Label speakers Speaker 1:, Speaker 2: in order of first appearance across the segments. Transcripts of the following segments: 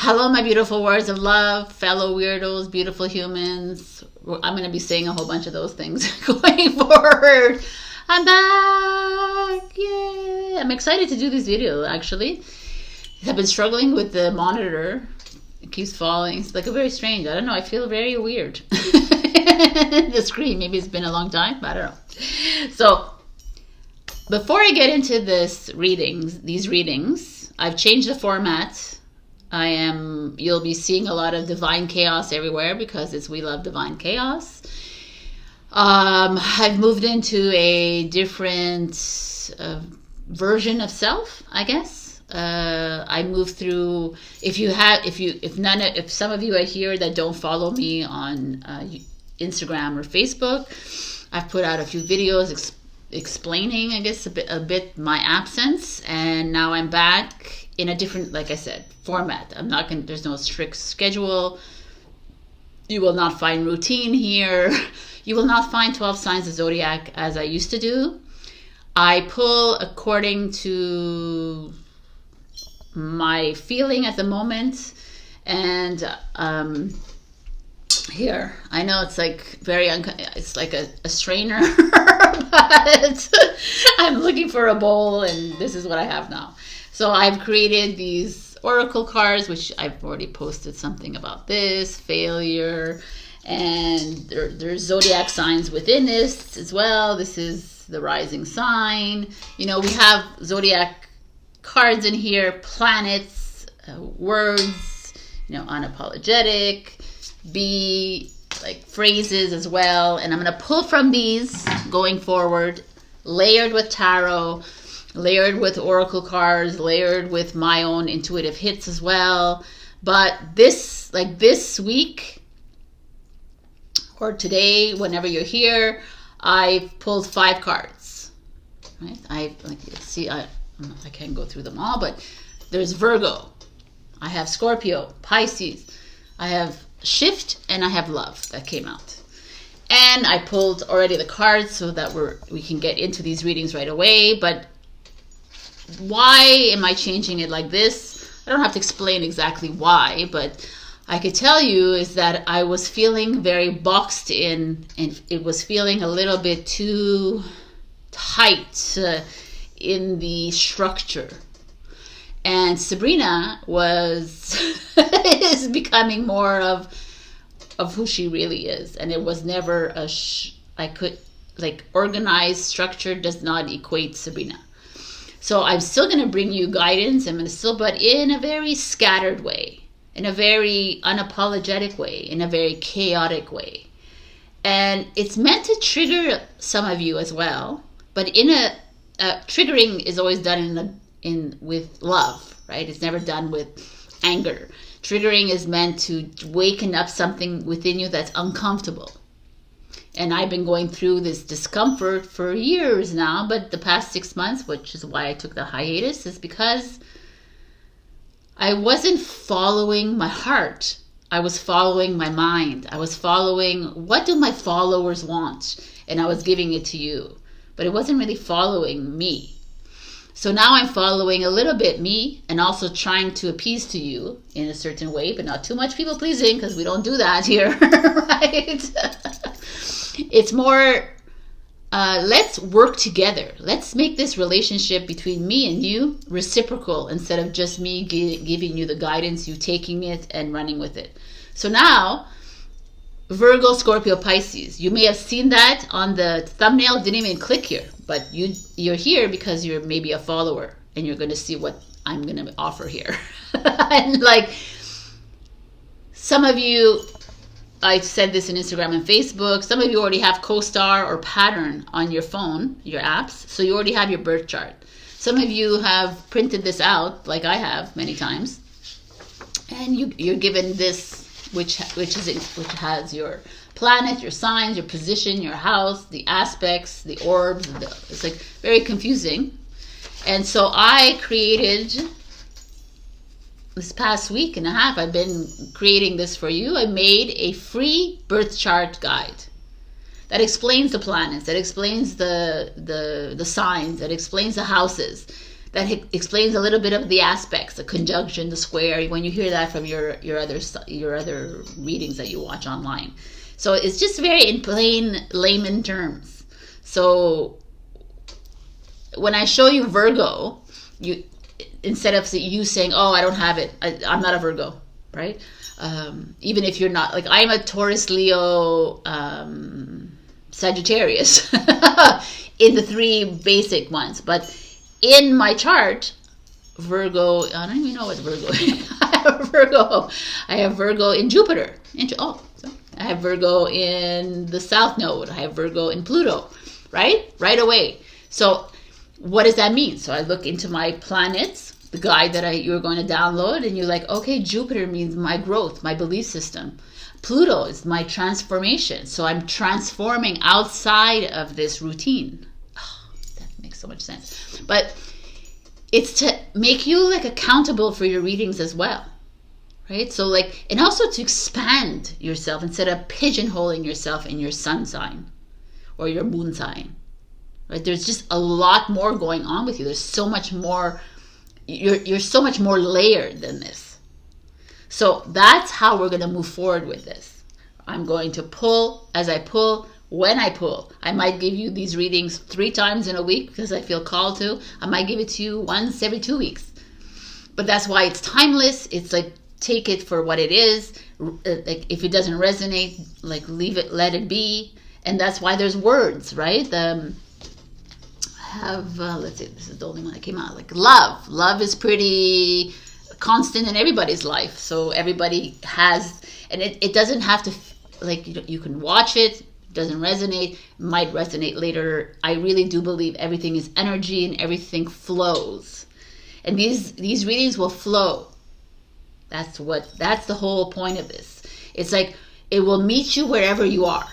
Speaker 1: Hello, my beautiful words of love, fellow weirdos, beautiful humans. I'm going to be saying a whole bunch of those things going forward. I'm back. Yay. I'm excited to do this video, actually. I've been struggling with the monitor. It keeps falling. It's like a very strange. I don't know. I feel very weird. The screen. Maybe it's been a long time. I don't know. So, before I get into these readings, I've changed the format. You'll be seeing a lot of divine chaos everywhere because it's We Love Divine Chaos. I've moved into a different version of self, I guess. I moved through. If some of you are here that don't follow me on Instagram or Facebook, I've put out a few videos explaining, I guess, a bit my absence, and now I'm back in a different, like I said, format. There's no strict schedule. You will not find routine here. You will not find 12 signs of zodiac as I used to do. I pull according to my feeling at the moment. And here, I know it's like it's like a strainer, but I'm looking for a bowl, and this is what I have now. So I've created these oracle cards, which I've already posted something about this, failure, and there's zodiac signs within this as well. This is the rising sign. You know, we have zodiac cards in here, planets, words, unapologetic, be like phrases as well. And I'm going to pull from these going forward, layered with tarot, layered with oracle cards, layered with my own intuitive hits as well. But this week or today, whenever you're here, I pulled 5 cards. Right? I can't go through them all, but there's Virgo. I have Scorpio, Pisces. I have Shift, and I have Love that came out. And I pulled already the cards so that we can get into these readings right away. But why am I changing it like this? I don't have to explain exactly why, but I could tell you is that I was feeling very boxed in, and it was feeling a little bit too tight in the structure. And Sabrina is becoming more of who she really is, and it was never organized structure does not equate Sabrina. So I'm still going to bring you guidance. But in a very scattered way, in a very unapologetic way, in a very chaotic way. And it's meant to trigger some of you as well. But triggering is always done with love, right? It's never done with anger. Triggering is meant to waken up something within you that's uncomfortable. And I've been going through this discomfort for years now, but the past 6 months, which is why I took the hiatus, is because I wasn't following my heart. I was following my mind. I was following, what do my followers want? And I was giving it to you. But it wasn't really following me. So now I'm following a little bit me, and also trying to appease to you in a certain way, but not too much people pleasing, because we don't do that here, right? It's more, let's work together. Let's make this relationship between me and you reciprocal, instead of just me giving you the guidance, you taking it and running with it. So now, Virgo, Scorpio, Pisces. You may have seen that on the thumbnail. Didn't even click here, but you're here because you're maybe a follower, and you're going to see what I'm going to offer here. And like some of you, I said this in Instagram and Facebook, some of you already have CoStar or Pattern on your phone, your apps, so you already have your birth chart. Some of you have printed this out, like I have many times, and you're given this, which has your planet, your signs, your position, your house, the aspects, the orbs. It's like very confusing. And so I created, this past week and a half, I've been creating this for you. I made a free birth chart guide that explains the planets, that explains the signs, that explains the houses, that explains a little bit of the aspects, the conjunction, the square, when you hear that from your other readings that you watch online. So it's just very in plain layman terms. So when I show you Virgo, you, instead of you saying, oh, I don't have it, I'm not a Virgo, right? Even if you're not, like, I'm a Taurus, Leo, Sagittarius in the 3 basic ones. But in my chart, Virgo, I don't even know what Virgo is. I have Virgo in Jupiter. I have Virgo in the South Node. I have Virgo in Pluto, right away. So what does that mean? So I look into my planets, the guide that you're going to download, and you're like, okay, Jupiter means my growth, my belief system. Pluto is my transformation. So I'm transforming outside of this routine. Oh, that makes so much sense. But it's to make you like accountable for your readings as well, right? So like, and also to expand yourself instead of pigeonholing yourself in your sun sign or your moon sign, right? There's just a lot more going on with you. There's so much more. You're so much more layered than this. So that's how we're going to move forward with this. I'm going to pull as I pull, when I pull. I might give you these readings 3 times in a week because I feel called to. I might give it to you once every 2 weeks. But that's why it's timeless. It's like, take it for what it is. Like, if it doesn't resonate, like, leave it, let it be. And that's why there's words, right? Let's see, this is the only one that came out. Like, love is pretty constant in everybody's life. So everybody has, and it doesn't have to, like, you can watch it. Doesn't resonate, might resonate later. I really do believe everything is energy and everything flows, and these readings will flow. That's the whole point of this. It's like, it will meet you wherever you are.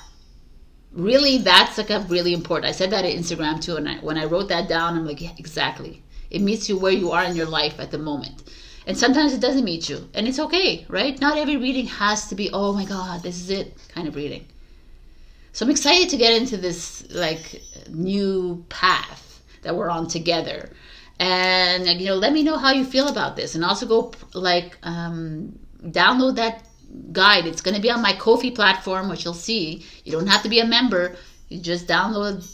Speaker 1: Really, that's like a really important. I said that at Instagram too, and when I wrote that down, I'm like, yeah, exactly. It meets you where you are in your life at the moment. And sometimes it doesn't meet you, and it's okay, right? Not every reading has to be, oh my God, this is it kind of reading. So I'm excited to get into this like new path that we're on together. And, let me know how you feel about this. And also go download that guide. It's going to be on my Ko-fi platform, which you'll see. You don't have to be a member. You just download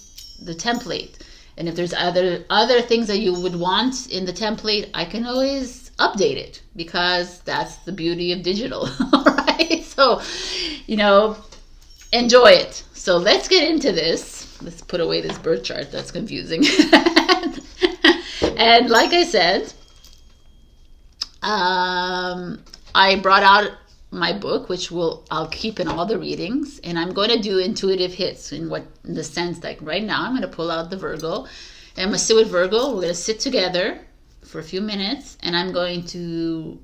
Speaker 1: the template. And if there's other things that you would want in the template, I can always update it, because that's the beauty of digital, right? So, enjoy it. So let's get into this. Let's put away this birth chart. That's confusing. And like I said, I brought out my book, which I'll keep in all the readings, and I'm going to do intuitive hits in the sense that right now I'm going to pull out the Virgo, and I'm going to sit with Virgo. We're going to sit together for a few minutes, and I'm going to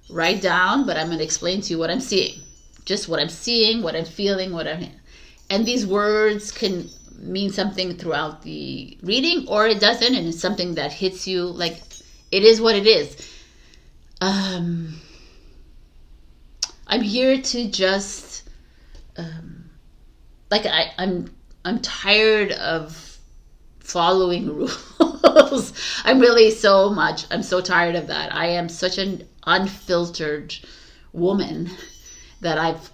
Speaker 1: write down, but I'm going to explain to you what I'm seeing. Just what I'm seeing, what I'm feeling, and these words can mean something throughout the reading, or it doesn't, and it's something that hits you. Like, it is what it is. I'm here to just, I'm tired of following rules. I'm so tired of that. I am such an unfiltered woman that I've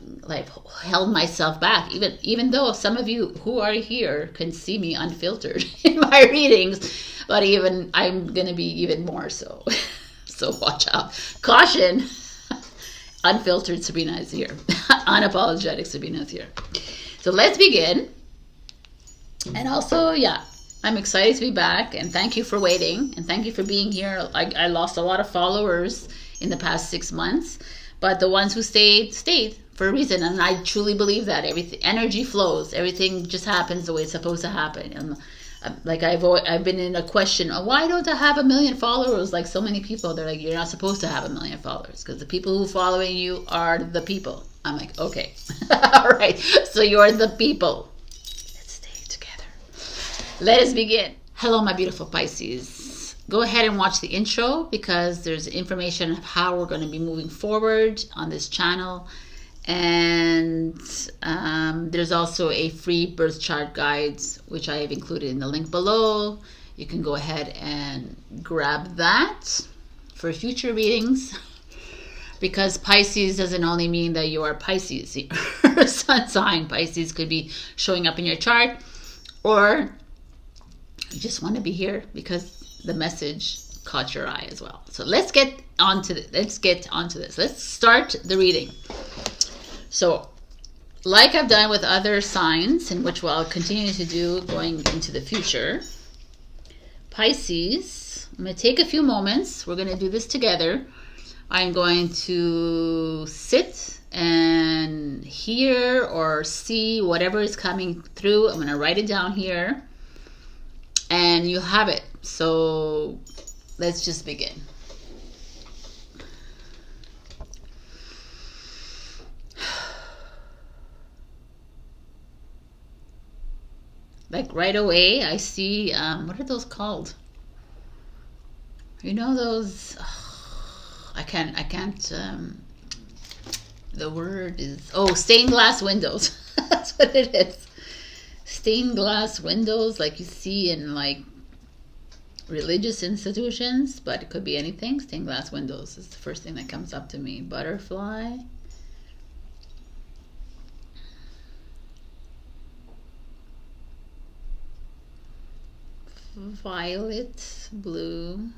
Speaker 1: held myself back, even though some of you who are here can see me unfiltered in my readings, but I'm gonna be even more so. So watch out. Caution. Unfiltered Sabrina is here. Unapologetic Sabrina is here. So let's begin. And also, I'm excited to be back, and thank you for waiting, and thank you for being here. I lost a lot of followers in the past 6 months. But the ones who stayed for a reason, and I truly believe that energy flows. Everything just happens the way it's supposed to happen. And like I've been in a question, why don't I have 1 million followers like so many people? They're like, you're not supposed to have 1 million followers, because the people who are following you are the people. I'm like, okay, all right. So you're the people. Let's stay together. Let us begin. Hello, my beautiful Pisces. Go ahead and watch the intro, because there's information of how we're going to be moving forward on this channel. And there's also a free birth chart guides, which I have included in the link below. you can go ahead and grab that for future readings. Because Pisces doesn't only mean that you are Pisces. Your sun sign Pisces could be showing up in your chart, or you just want to be here because the message caught your eye as well. So let's get onto this. Let's start the reading. So, like I've done with other signs, and which I'll continue to do going into the future, Pisces, I'm going to take a few moments. We're going to do this together. I'm going to sit and hear or see whatever is coming through. I'm going to write it down here, and you have it. So let's just begin. Like right away, I see, what are those called? You know those, I can't, the word is, stained glass windows. That's what it is. Stained glass windows, like you see in like religious institutions, but it could be anything. Stained glass windows is the first thing that comes up to me. Butterfly. Violet, blue,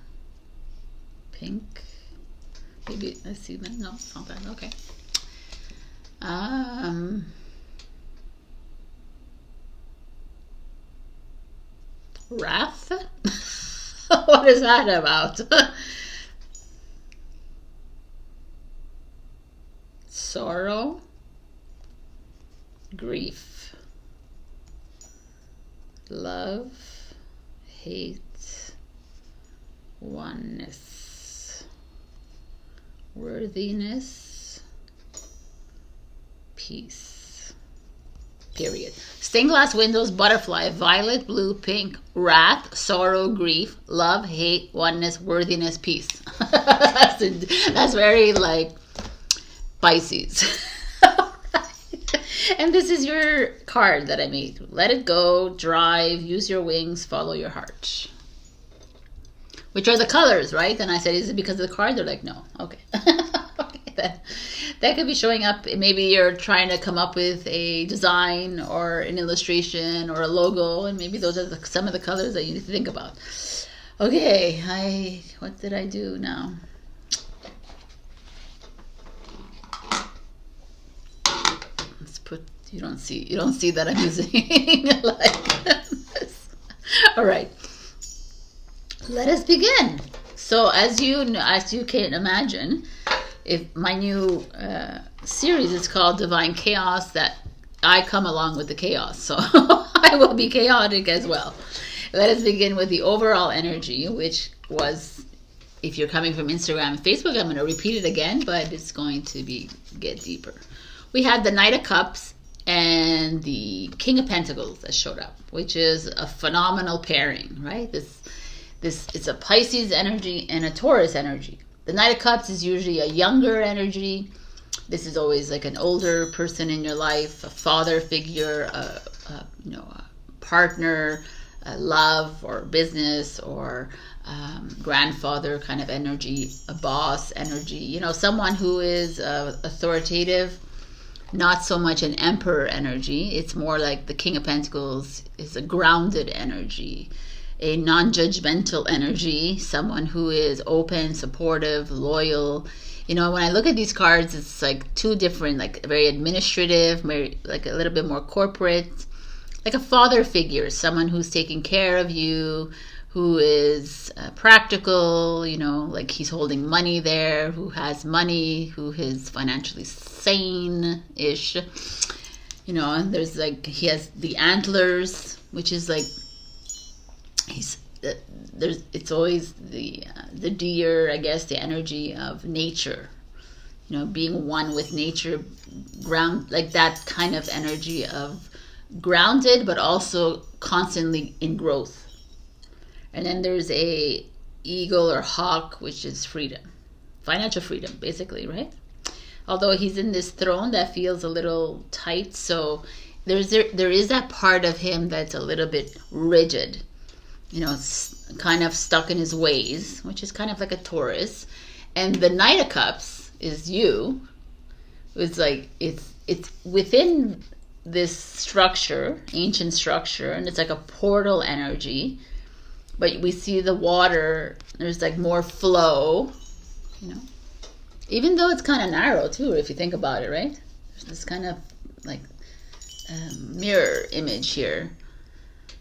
Speaker 1: pink. Maybe let's see that. No, it's not that. Okay. Wrath. What is that about? Sorrow, grief, love, hate, oneness, worthiness, peace. Period. Stained glass windows, butterfly, violet, blue, pink, wrath, sorrow, grief, love, hate, oneness, worthiness, peace. That's very like Pisces. And this is your card that I made. Let it go, drive, use your wings, follow your heart. Which are the colors, right? And I said, is it because of the card? They're like, no. Okay. Okay, that could be showing up. Maybe you're trying to come up with a design or an illustration or a logo, and maybe those are some of the colors that you need to think about. Okay, what did I do now? Let's put, you don't see that I'm using like this. All right. Let us begin. So as you can imagine, if my new series is called Divine Chaos, that I come along with the chaos, so I will be chaotic as well. Let us begin with the overall energy, which was, if you're coming from Instagram and Facebook, I'm going to repeat it again, but it's going to get deeper. We had the Knight of Cups and the King of Pentacles that showed up, which is a phenomenal pairing, right? This it's a Pisces energy and a Taurus energy. The Knight of Cups is usually a younger energy. This is always like an older person in your life, a father figure, a partner, a love or business, or grandfather kind of energy, a boss energy. Someone who is authoritative, not so much an emperor energy. It's more like the King of Pentacles is a grounded energy, a non-judgmental energy, someone who is open, supportive, loyal. When I look at these cards, it's like two different, like very administrative, very, like a little bit more corporate, like a father figure, someone who's taking care of you, who is practical, like he's holding money there, who has money, who is financially sane-ish. And there's like, he has the antlers, which is like, it's always the deer, I guess, the energy of nature, being one with nature, ground, like that kind of energy of grounded but also constantly in growth. And then there's a eagle or hawk, which is freedom, financial freedom, basically, right? Although he's in this throne that feels a little tight, so there is that part of him that's a little bit rigid. kind of stuck in his ways, which is kind of like a Taurus. And the Knight of Cups is you. It's like it's within this structure, ancient structure, and it's like a portal energy. But we see the water, there's like more flow, even though it's kind of narrow too, if you think about it, right? There's this kind of like mirror image here.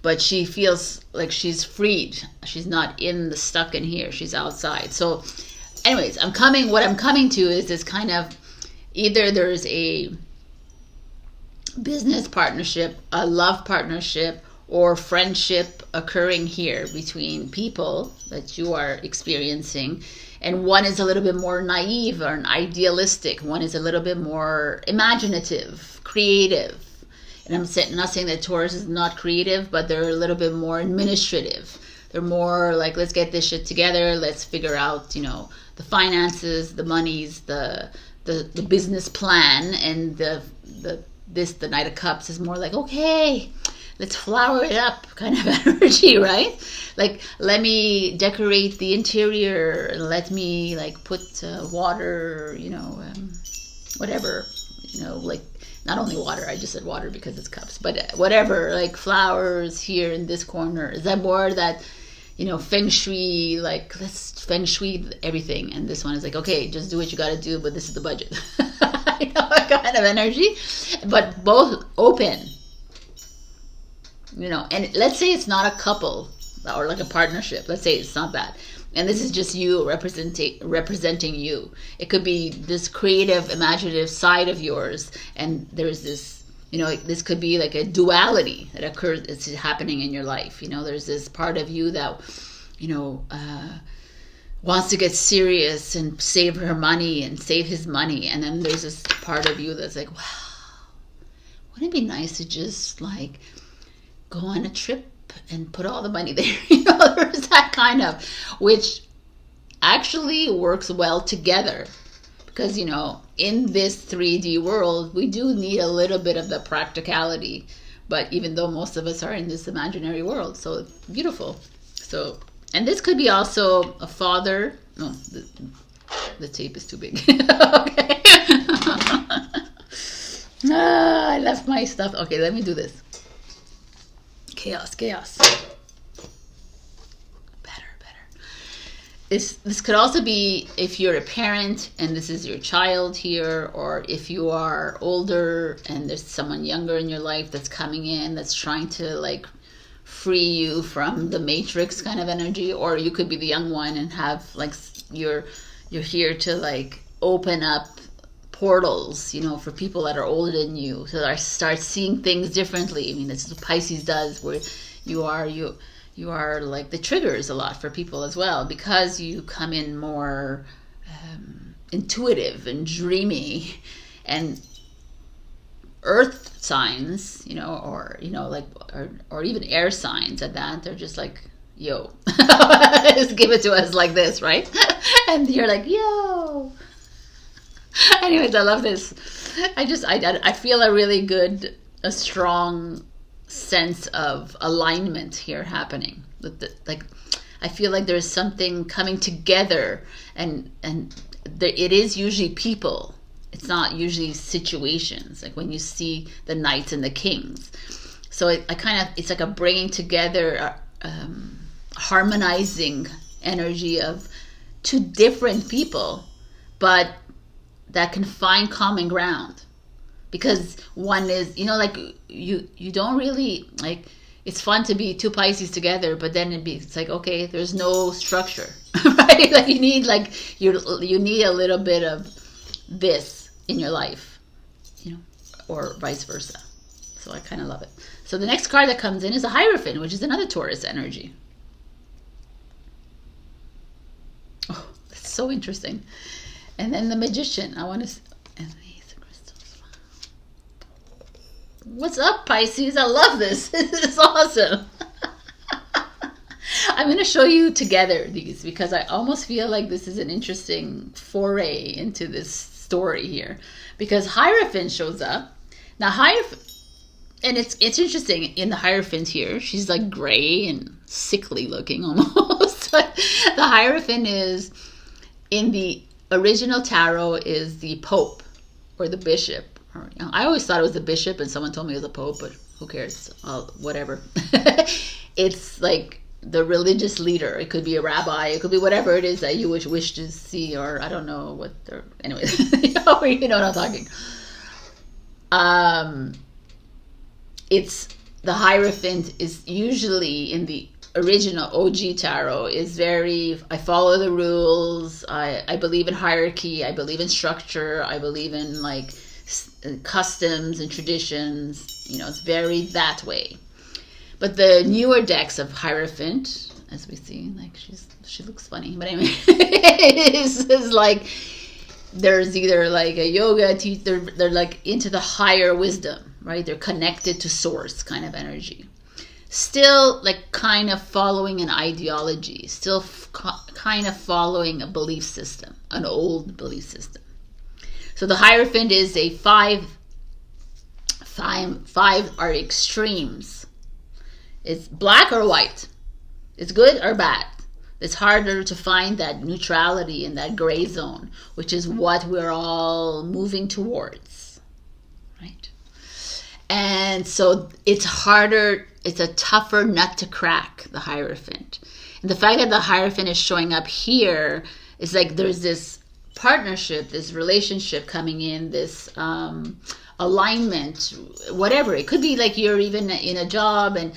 Speaker 1: But she feels like she's freed. She's not stuck in here. She's outside. So anyways, what I'm coming to is this kind of, either there's a business partnership, a love partnership, or friendship occurring here between people that you are experiencing. And one is a little bit more naive or idealistic. One is a little bit more imaginative, creative. And I'm not saying that Taurus is not creative, but they're a little bit more administrative. They're more like, let's get this shit together. Let's figure out, the finances, the monies, the business plan. And the Knight of Cups is more like, okay, let's flower it up kind of energy, right? Like, let me decorate the interior. Let me like put water, whatever, like, not only water, I just said water because it's cups, but whatever, like flowers here in this corner. Is that more that, feng shui, like let's feng shui everything? And this one is like, okay, just do what you got to do, but this is the budget. Kind of energy, but both open, and let's say it's not a couple or like a partnership. Let's say it's not that. And this is just you representing you. It could be this creative, imaginative side of yours. And there's this, this could be like a duality that occurs, it's happening in your life. There's this part of you that, wants to get serious and save her money and save his money. And then there's this part of you that's like, wow, wouldn't it be nice to just like go on a trip and put all the money there? There's that kind of, which actually works well together, because in this 3D world we do need a little bit of the practicality, but even though most of us are in this imaginary world, so it's beautiful. So, and this could be also a father. No, the tape is too big. Okay. I left my stuff. Okay, let me do this. Chaos. Better. This could also be if you're a parent and this is your child here, or if you are older and there's someone younger in your life that's coming in that's trying to like free you from the matrix kind of energy, or you could be the young one and have like you're here to like open up portals, for people that are older than you, so that start seeing things differently. I mean, this is what Pisces does, where you are like the triggers a lot for people as well, because you come in more intuitive and dreamy. And earth signs, or even air signs at that, they're just like, yo, just give it to us like this, right? And you're like, yo. Anyways, I love this. I feel a strong sense of alignment here happening. I feel like there's something coming together, and it is usually people. It's not usually situations. Like when you see the knights and the kings. So it's like a bringing together, harmonizing energy of two different people, but that can find common ground. Because one is, like you don't really, like, it's fun to be two Pisces together, but then it's like, okay, there's no structure, right? Like you need a little bit of this in your life, or vice versa. So I kind of love it. So the next card that comes in is a Hierophant, which is another Taurus energy. Oh, that's so interesting. And then the Magician. And these crystals. What's up, Pisces? I love this. This is awesome. I'm going to show you together these, because I almost feel like this is an interesting foray into this story here. Because Hierophant shows up. Now, And it's interesting in the Hierophant here. She's like gray and sickly looking almost. But the Hierophant is in the original tarot is the Pope or the Bishop. Or, you know, I always thought it was the Bishop, and someone told me it was the Pope, but who cares? Whatever. It's like the religious leader. It could be a rabbi. It could be whatever it is that you wish to see, or I don't know what they're. Anyway, you know what I'm talking. It's the Hierophant is usually in the original OG tarot is very, I follow the rules, I believe in hierarchy, I believe in structure, I believe in like customs and traditions, you know, it's very that way. But the newer decks of Hierophant, as we see, like she looks funny, but anyway, is like there's either like a yoga teacher, they're like into the higher wisdom, right? They're connected to source kind of energy. Still like kind of following an ideology, still kind of following a belief system, an old belief system. So the Hierophant is a five are extremes. It's black or white. It's good or bad. It's harder to find that neutrality in that gray zone, which is what we're all moving towards, right? And so it's harder, it's a tougher nut to crack, the Hierophant. And the fact that the Hierophant is showing up here is like there's this partnership, this relationship coming in, this alignment, whatever. It could be like you're even in a job and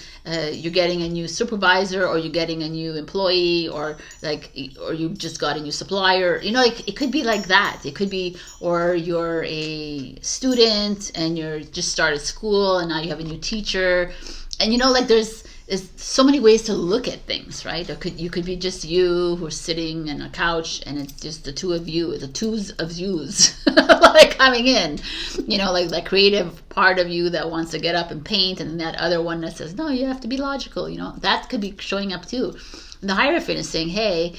Speaker 1: you're getting a new supervisor, or you're getting a new employee, or you just got a new supplier. You know, it could be like that. It could be, or you're a student and you're just started school and now you have a new teacher. And you know, like there's so many ways to look at things, right? Or you could be just you who's sitting on a couch and it's just the two of you, the twos of yous like coming in, you know, like that creative part of you that wants to get up and paint, and then that other one that says, no, you have to be logical, you know, that could be showing up too. And the Hierophant is saying, hey,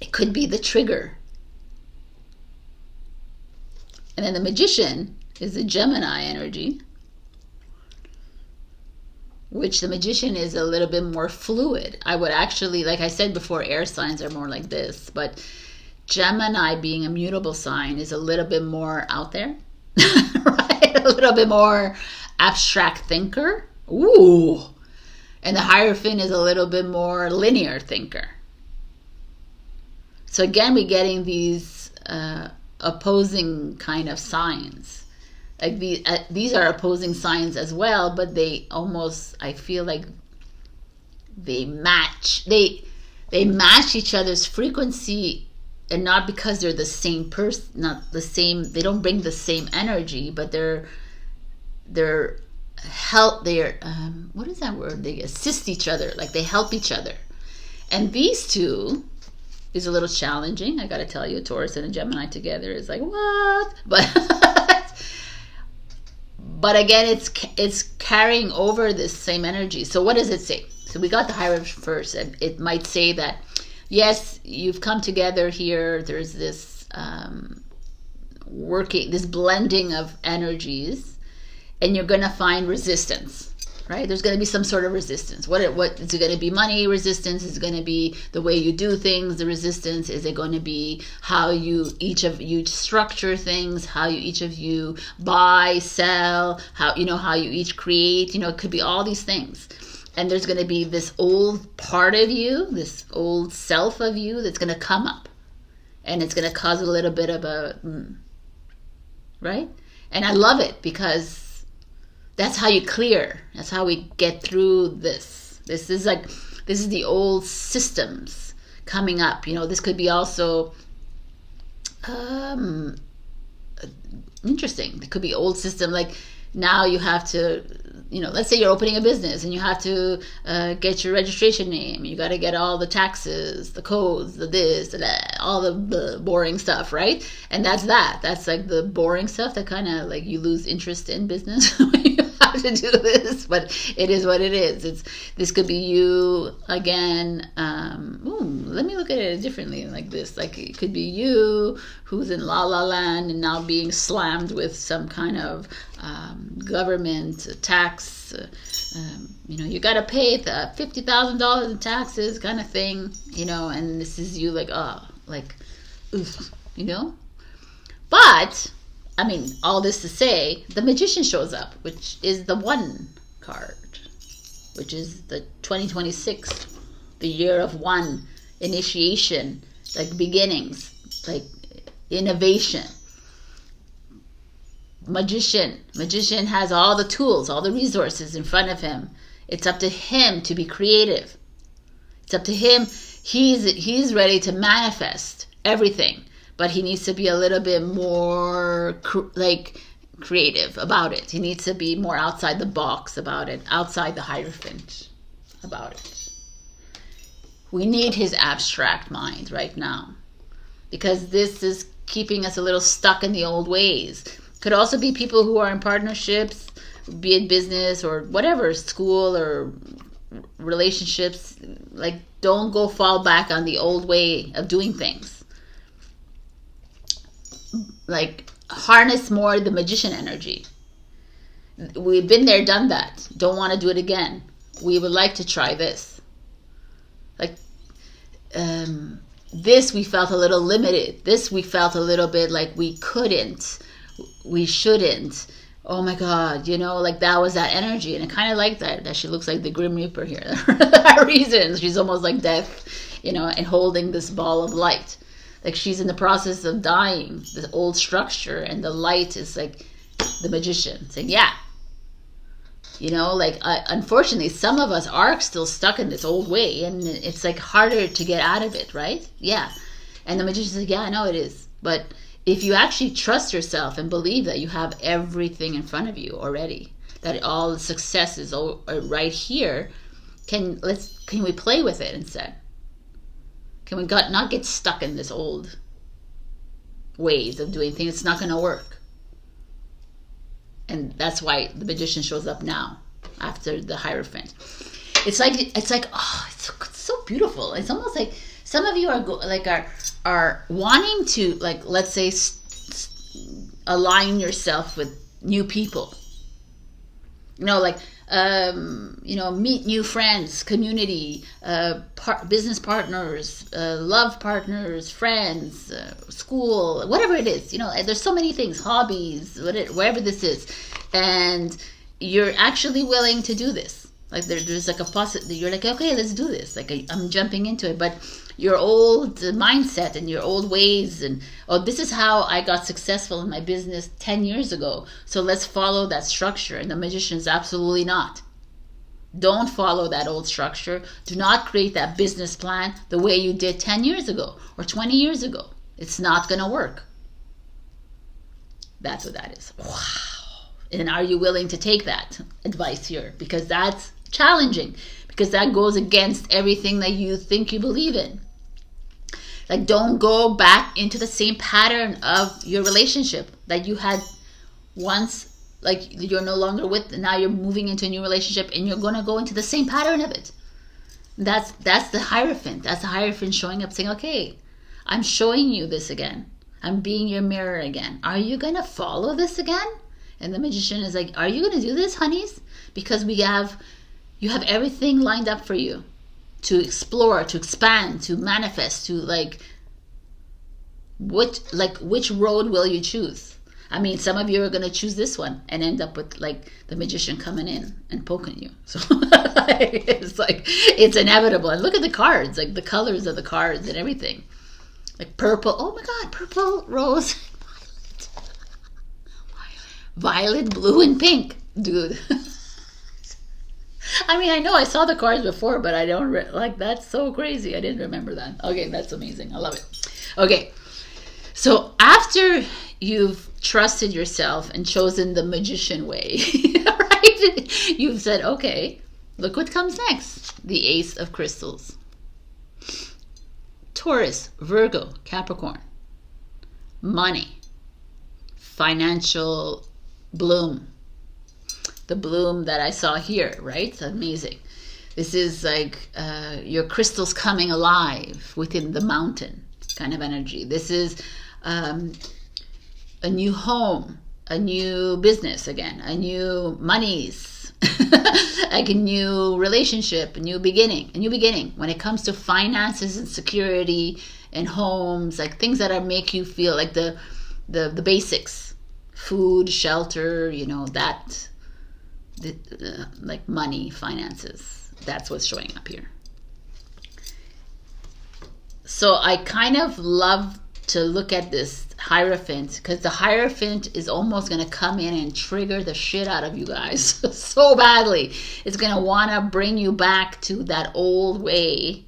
Speaker 1: it could be the trigger. And then the Magician is the Gemini energy, which the Magician is a little bit more fluid. I would actually, like I said before, air signs are more like this, but Gemini being a mutable sign is a little bit more out there, right? A little bit more abstract thinker. Ooh. And the Hierophant is a little bit more linear thinker. So again, we're getting these opposing kind of signs. Like these are opposing signs as well, but they almost, I feel like they match each other's frequency, and not because they're the same person, not the same, they don't bring the same energy, but they're what is that word? They assist each other, like they help each other. And these two is a little challenging. I got to tell you, a Taurus and a Gemini together is like, what? But again, it's carrying over this same energy. So what does it say? So we got the Hierophant first, and it might say that, yes, you've come together here. There's this this blending of energies, and you're going to find resistance, right? There's going to be some sort of resistance. What is it going to be? Money resistance? Is it going to be the way you do things? The resistance? Is it going to be how each of you structure things? How each of you buy, sell? How you each create? You know, it could be all these things. And there's going to be this old part of you, this old self of you that's going to come up, and it's going to cause a little bit of right? And I love it because that's how you clear. That's how we get through this. This is the old systems coming up. You know, this could be also interesting. It could be old system. Like now you have to, you know, let's say you're opening a business and you have to get your registration name. You got to get all the taxes, the codes, the this, the that, all the boring stuff, right? And that's like the boring stuff that kind of like you lose interest in business have to do this, but it is what it is. This could be you again. Let me look at it differently, like this. Like it could be you who's in la la land and now being slammed with some kind of government tax. You got to pay the $50,000 in taxes, kind of thing. And this is you, like, oof, But all this to say, the Magician shows up, which is the 1 card, which is the 2026, the year of 1, initiation, like beginnings, like innovation. Magician has all the tools, all the resources in front of him. It's up to him to be creative. It's up to him. He's ready to manifest everything, but he needs to be a little bit more creative about it. He needs to be more outside the box about it, outside the Hierophant about it. We need his abstract mind right now, because this is keeping us a little stuck in the old ways. Could also be people who are in partnerships, be it business or whatever, school or relationships. Like, don't go fall back on the old way of doing things. Like, harness more the Magician energy. We've been there, done that. Don't want to do it again. We would like to try this. Like, this we felt a little limited. This we felt a little bit like we couldn't. We shouldn't. Oh my God, like that was that energy. And I kind of like that she looks like the Grim Reaper here. That reason. She's almost like death, and holding this ball of light. Like she's in the process of dying, this old structure, and the light is like the Magician saying, yeah. Unfortunately, some of us are still stuck in this old way, and it's like harder to get out of it, right? Yeah. And the Magician's like, yeah, I know it is. But if you actually trust yourself and believe that you have everything in front of you already, that all the success is right here, can we play with it instead? Can we not get stuck in this old ways of doing things? It's not going to work. And that's why the Magician shows up now after the Hierophant. It's like it's so beautiful. It's almost like some of you are wanting to, like, let's say, align yourself with new people. Meet new friends, community, business partners, love partners, friends, school, whatever it is. There's so many things, hobbies, wherever this is. And you're actually willing to do this. Like there's like a possibility. You're like, okay, let's do this. Like I'm jumping into it. But your old mindset and your old ways and, this is how I got successful in my business 10 years ago. So let's follow that structure. And the Magician is absolutely not. Don't follow that old structure. Do not create that business plan the way you did 10 years ago or 20 years ago. It's not going to work. That's what that is. Wow. And are you willing to take that advice here? Because that's challenging. Because that goes against everything that you think you believe in. Like, don't go back into the same pattern of your relationship that you had once. Like, you're no longer with, now you're moving into a new relationship and you're going to go into the same pattern of it. That's the Hierophant. That's the Hierophant showing up saying, okay, I'm showing you this again. I'm being your mirror again. Are you going to follow this again? And the Magician is like, are you going to do this, honeys? Because you have everything lined up for you to explore, to expand, to manifest, to which road will you choose? I mean, some of you are going to choose this one and end up with the Magician coming in and poking you. So it's inevitable. And look at the cards, like the colors of the cards and everything. Like purple. Oh my God, purple, rose, violet, blue, and pink. Dude. I mean, I know I saw the cards before, but I don't that's so crazy. I didn't remember that. Okay, that's amazing. I love it. Okay, so after you've trusted yourself and chosen the Magician way, right? You've said, okay, look what comes next. The Ace of Crystals. Taurus, Virgo, Capricorn. Money. Financial bloom. the bloom that I saw here, right? It's amazing. This is like your crystals coming alive within the mountain kind of energy. This is a new home, a new business again, a new monies, like a new relationship, a new beginning when it comes to finances and security and homes, like things that are make you feel like the basics, food, shelter, you know, that like money, finances. That's what's showing up here. So I kind of love to look at this Hierophant, because the Hierophant is almost going to come in and trigger the shit out of you guys so badly. It's going to want to bring you back to that old way,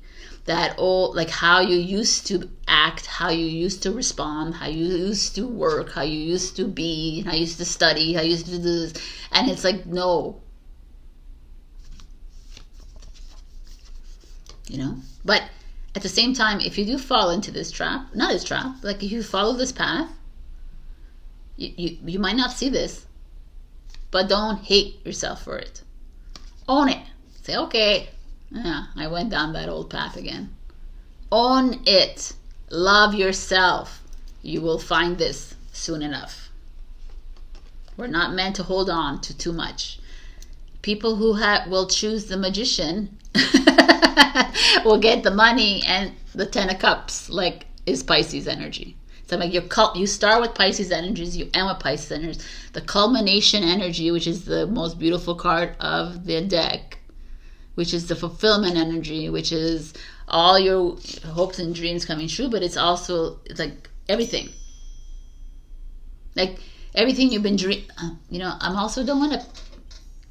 Speaker 1: that old, like how you used to act, how you used to respond, how you used to work, how you used to be, how you used to study, how you used to do this. And it's like, no. You know? But at the same time, if you do fall into this trap, not this trap, like if you follow this path, you might not see this, but don't hate yourself for it. Own it. Say, okay, yeah, I went down that old path again. Own it. Love yourself. You will find this soon enough. We're not meant to hold on to too much. People who will choose the Magician will get the money and the 10 of Cups, like is Pisces energy. So like you start with Pisces energies, you end with Pisces energies. The culmination energy, which is the most beautiful card of the deck, which is the fulfillment energy, which is all your hopes and dreams coming true, but it's also like everything. Like everything you've been I'm also don't want to,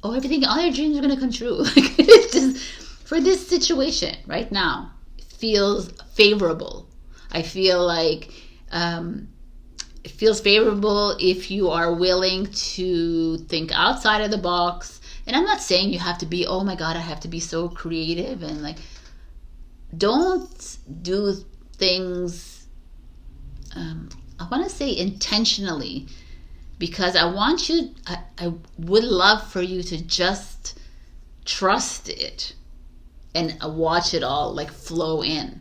Speaker 1: all your dreams are going to come true. Like it's just, for this situation right now, it feels favorable. I feel like it feels favorable if you are willing to think outside of the box. And I'm not saying you have to be, oh my God, I have to be so creative and like, don't do things, I want to say intentionally, because I would love for you to just trust it and watch it all like flow in.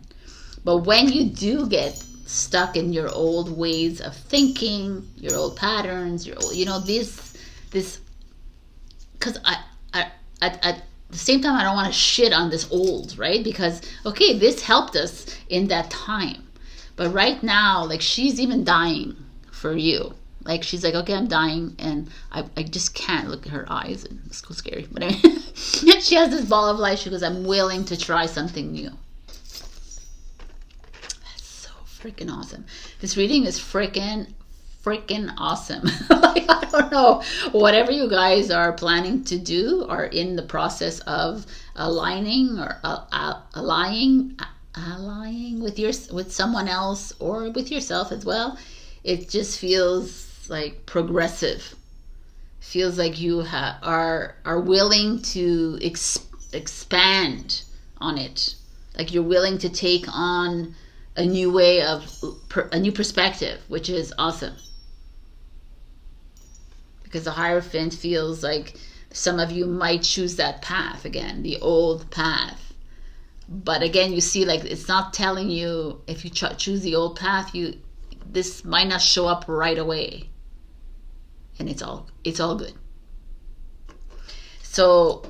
Speaker 1: But when you do get stuck in your old ways of thinking, your old patterns, your old, this, because at the same time, I don't want to shit on this old, right? Because, okay, this helped us in that time. But right now, like she's even dying for you. Like she's like, okay, I'm dying and I just can't look at her eyes and it's so scary. But I mean, she has this ball of light. She goes, I'm willing to try something new. That's so freaking awesome. This reading is freaking awesome. Like, I don't know, whatever you guys are planning to do or in the process of aligning or allying with someone else or with yourself as well, it just feels like progressive. Feels like you are willing to expand on it. Like you're willing to take on a new way of a new perspective, which is awesome. Because the Hierophant feels like some of you might choose that path again, the old path. But again, you see, like it's not telling you if you choose the old path, this might not show up right away, and it's all good. So,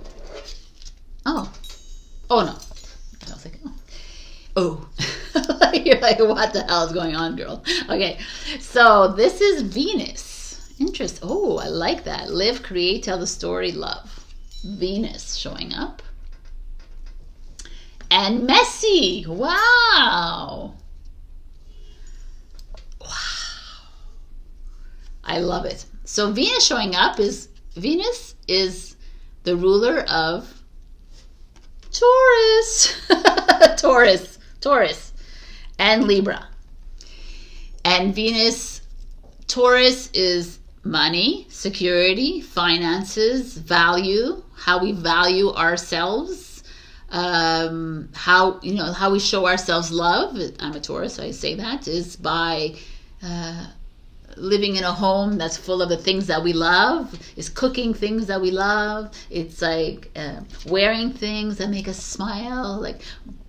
Speaker 1: oh no, I was like, oh, you're like, what the hell is going on, girl? Okay, so this is Venus. Interest. Oh, I like that. Live, create, tell the story, love. Venus showing up. And messy. Wow. I love it. So Venus showing up Venus is the ruler of Taurus. Taurus and Libra. And Taurus is money, security, finances, value, how we value ourselves, how we show ourselves love. I'm a Taurus, so I say that is by living in a home that's full of the things that we love. It's cooking things that we love. It's like wearing things that make us smile, like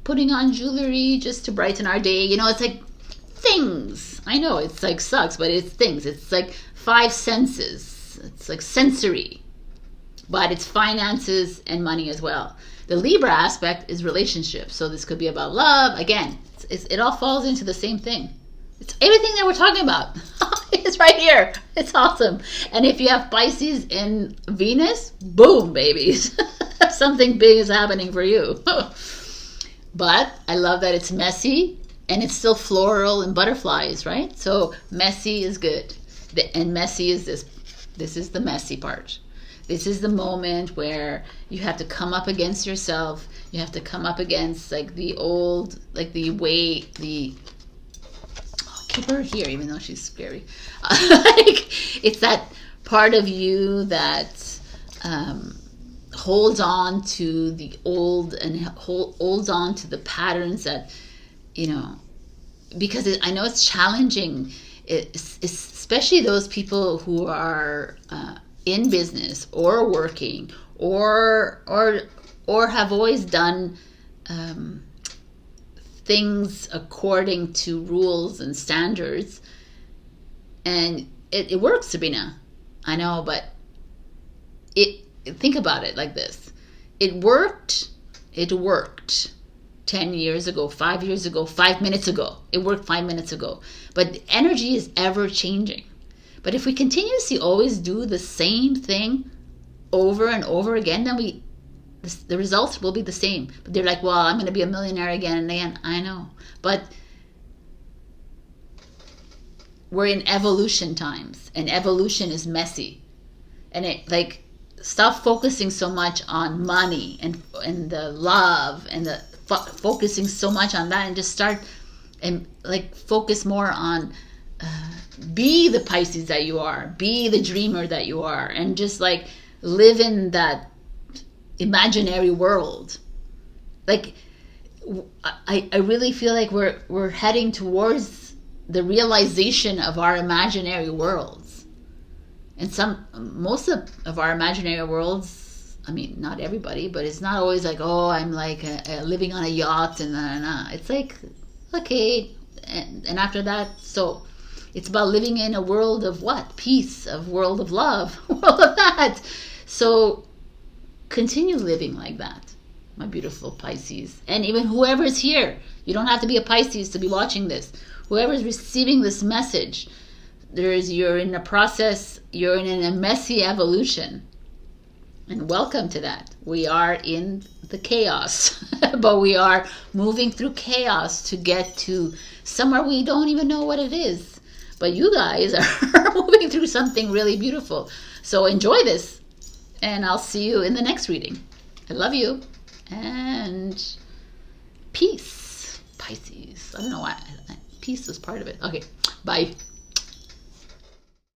Speaker 1: putting on jewelry just to brighten our day. You know, it's like things. I know it's like sucks, but it's things. It's like 5 senses. It's like sensory, but it's finances and money as well. The Libra aspect is relationships. So this could be about love. Again, it all falls into the same thing. It's everything that we're talking about. It's right here. It's awesome. And if you have Pisces in Venus, boom, babies. Something big is happening for you. But I love that it's messy and it's still floral and butterflies, right? So messy is good. And messy is this. This is the messy part. This is the moment where you have to come up against yourself. You have to come up against like the old, like the way, keep her here even though she's scary. Like, it's that part of you that holds on to the old and holds on to the patterns that, you know, because I know it's challenging. It's especially those people who are in business or working or have always done things according to rules and standards, and it works, Sabrina. I know, but think about it like this. It worked 10 years ago, 5 years ago, 5 minutes ago. It worked 5 minutes ago. But energy is ever changing. But if we continuously always do the same thing over and over again, then the results will be the same. But they're like, well, I'm going to be a millionaire again and again. I know. But we're in evolution times, and evolution is messy. And it, like, stop focusing so much on money and the love and the focusing so much on that, and just start and like focus more on be the Pisces that you are, be the dreamer that you are, and just like live in that imaginary world. Like I really feel like we're heading towards the realization of our imaginary worlds. And most of our imaginary worlds, I mean, not everybody, but it's not always like, oh, I'm like living on a yacht and it's like, okay, and after that, so it's about living in a world of what? Peace, of world of love, world of that. So continue living like that, my beautiful Pisces. And even whoever's here, you don't have to be a Pisces to be watching this. Whoever's receiving this message, you're in a process, you're in a messy evolution. And welcome to that. We are in the chaos, but we are moving through chaos to get to somewhere we don't even know what it is. But you guys are moving through something really beautiful. So enjoy this, and I'll see you in the next reading. I love you, and peace, Pisces. I don't know why. Peace was part of it. Okay, bye.